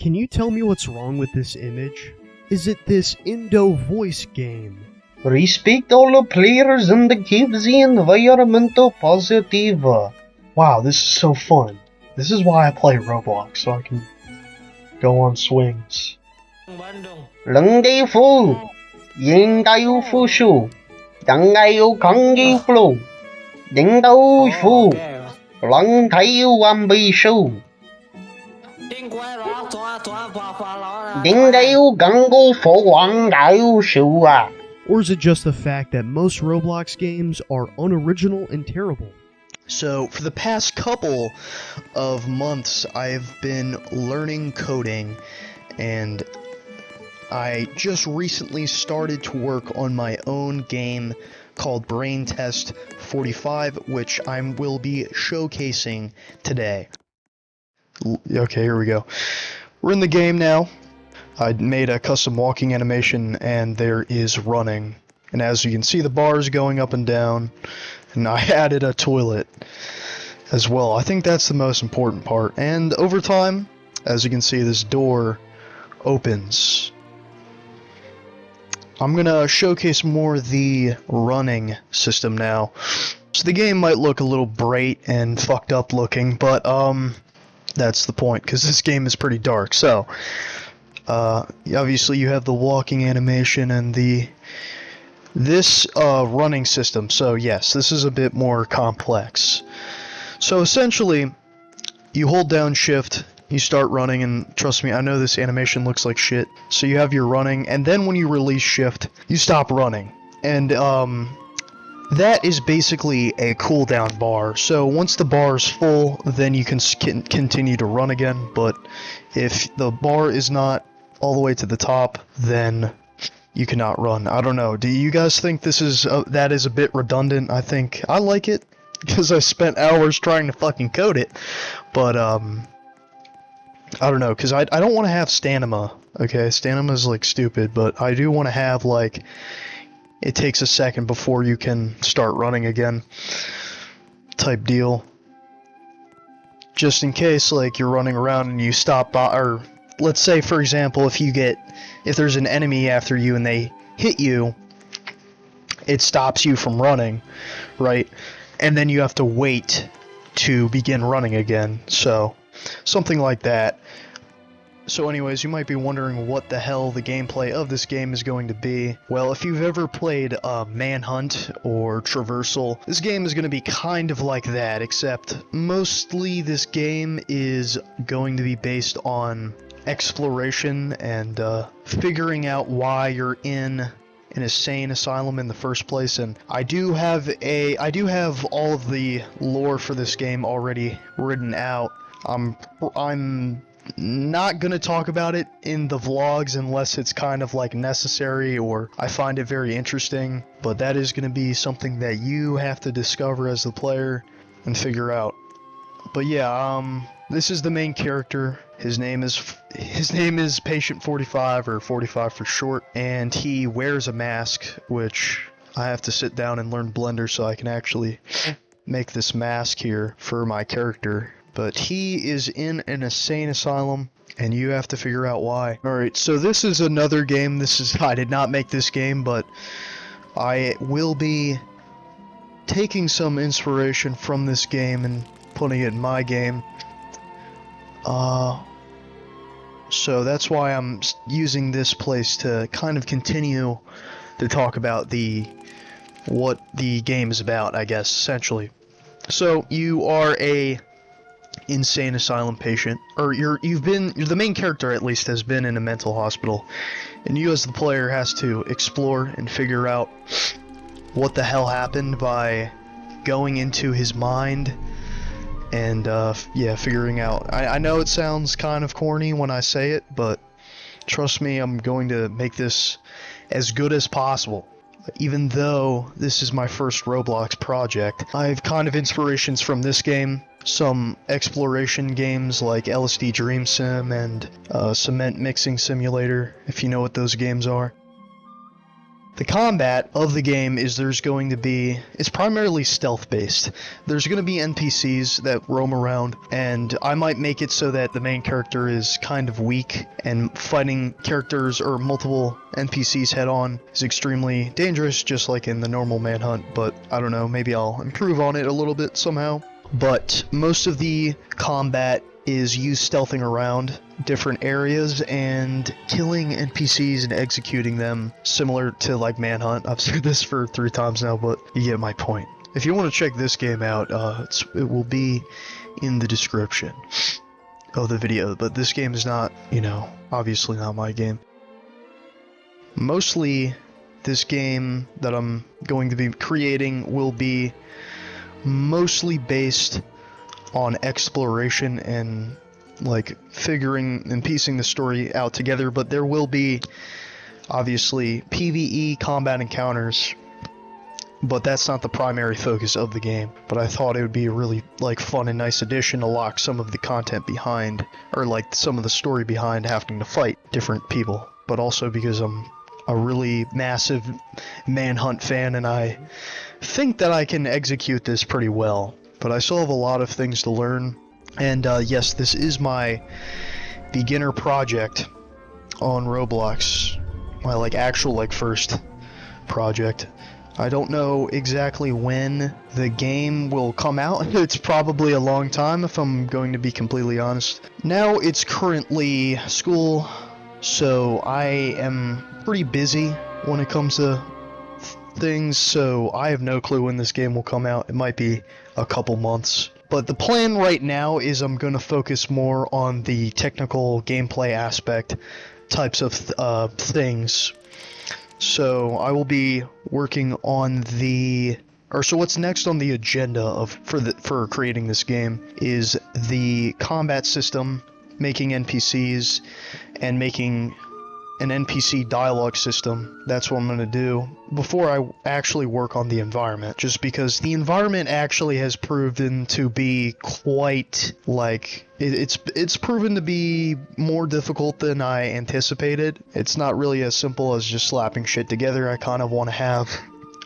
Can you tell me what's wrong with this image? Is it this Indo voice game? Respect all the players and keep the environment positive. Wow, this is so fun. This is why I play Roblox, so I can go on swings. Langay fu, yengayu fushu, yangayu kangi flu, dingdao fu, langtayu ambishu. Dingdayu gango fo wangayu shua. Or is it just the fact that most Roblox games are unoriginal and terrible? So, for the past couple of months, I've been learning coding, and I just recently started to work on my own game called Brain Test 45, which I will be showcasing today. Okay, here we go. We're in the game now. I made a custom walking animation, and there is running. And as you can see, the bars going up and down, and I added a toilet as well. I think that's the most important part. And over time, as you can see, this door opens. I'm gonna showcase more the running system now. So the game might look a little bright and fucked up looking, but that's the point, because this game is pretty dark. So obviously you have the walking animation and this running system. So yes, this is a bit more complex. So essentially, you hold down shift, you start running, and trust me, I know this animation looks like shit. So you have your running, and then when you release shift, you stop running. And that is basically a cooldown bar. So once the bar is full, then you can continue to run again. But if the bar is not all the way to the top, then you cannot run. I don't know. Do you guys think this is that is a bit redundant? I think I like it because I spent hours trying to fucking code it. But I don't know, because I don't want to have stamina. Okay, stamina is like stupid, but I do want to have like it takes a second before you can start running again type deal. Just in case like you're running around and you stop by, or let's say for example if there's an enemy after you and they hit you, it stops you from running, right? And then you have to wait to begin running again. So something like that. So anyways, you might be wondering what the hell the gameplay of this game is going to be. Well, if you've ever played Manhunt or Traversal, this game is going to be kind of like that, except mostly this game is going to be based on exploration and figuring out why you're in an insane asylum in the first place. And I do have all of the lore for this game already written out. I'm not gonna talk about it in the vlogs unless it's kind of like necessary or I find it very interesting, but that is gonna be something that you have to discover as the player and figure out. But yeah, this is the main character. His name is Patient 45, or 45 for short, and he wears a mask, which I have to sit down and learn Blender so I can actually make this mask here for my character. But he is in an insane asylum, and you have to figure out why. Alright, so this is another game. I did not make this game, but I will be taking some inspiration from this game and putting it in my game. So that's why I'm using this place to kind of continue to talk about what the game is about, I guess, essentially. So you are a insane asylum patient, or you're the main character at least has been in a mental hospital, and you as the player has to explore and figure out what the hell happened by going into his mind and yeah, figuring out. I know it sounds kind of corny when I say it, but trust me, I'm going to make this as good as possible. Even though this is my first Roblox project, I have kind of inspirations from this game, some exploration games like LSD Dream Sim and Cement Mixing Simulator, if you know what those games are. The combat of the game is it's primarily stealth based. There's going to be NPCs that roam around, and I might make it so that the main character is kind of weak, and fighting characters or multiple NPCs head on is extremely dangerous, just like in the normal Manhunt, but I don't know, maybe I'll improve on it a little bit somehow. But most of the combat is you stealthing around different areas and killing NPCs and executing them, similar to like Manhunt. I've said this for 3 times now, but you get my point. If you want to check this game out, it will be in the description of the video, but this game is not, obviously not my game. Mostly, this game that I'm going to be creating will be mostly based on exploration and like figuring and piecing the story out together, but there will be obviously PvE combat encounters, but that's not the primary focus of the game. But I thought it would be a really like fun and nice addition to lock some of the content behind, or like some of the story behind having to fight different people, but also because I'm a really massive Manhunt fan and I think that I can execute this pretty well. But I still have a lot of things to learn, and yes, this is my beginner project on Roblox, my actual first project. I don't know exactly when the game will come out. It's probably a long time if I'm going to be completely honest. Now it's currently school, so I am pretty busy when it comes to things, so I have no clue when this game will come out. It might be a couple months. But the plan right now is I'm going to focus more on the technical gameplay aspect types of things. So I will be working on so what's next on the agenda for creating this game is the combat system, making NPCs, and making an NPC dialogue system. That's what I'm going to do before I actually work on the environment, just because the environment actually has proven to be quite it's proven to be more difficult than I anticipated. It's not really as simple as just slapping shit together. I kind of want to have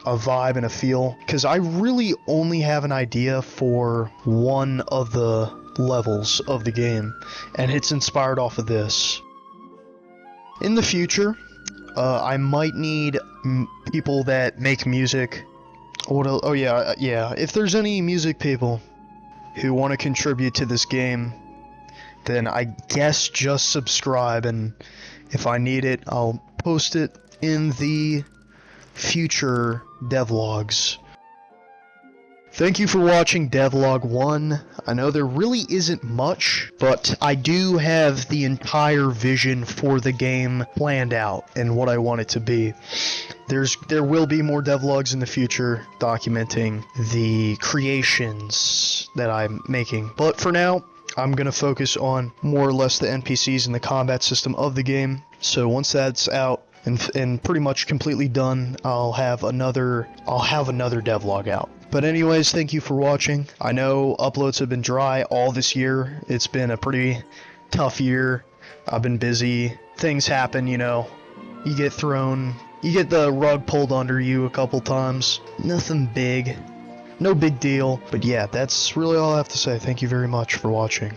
a vibe and a feel, because I really only have an idea for one of the levels of the game, and it's inspired off of this. In the future, I might need people that make music. Oh yeah, if there's any music people who want to contribute to this game, then I guess just subscribe, and if I need it, I'll post it in the future devlogs. Thank you for watching Devlog 1. I know there really isn't much, but I do have the entire vision for the game planned out and what I want it to be. There will be more devlogs in the future documenting the creations that I'm making. But for now, I'm going to focus on more or less the NPCs and the combat system of the game. So once that's out and pretty much completely done, I'll have another devlog out. But anyways, thank you for watching. I know uploads have been dry all this year. It's been a pretty tough year. I've been busy. Things happen, you get the rug pulled under you a couple times. Nothing big. No big deal. But yeah, that's really all I have to say. Thank you very much for watching.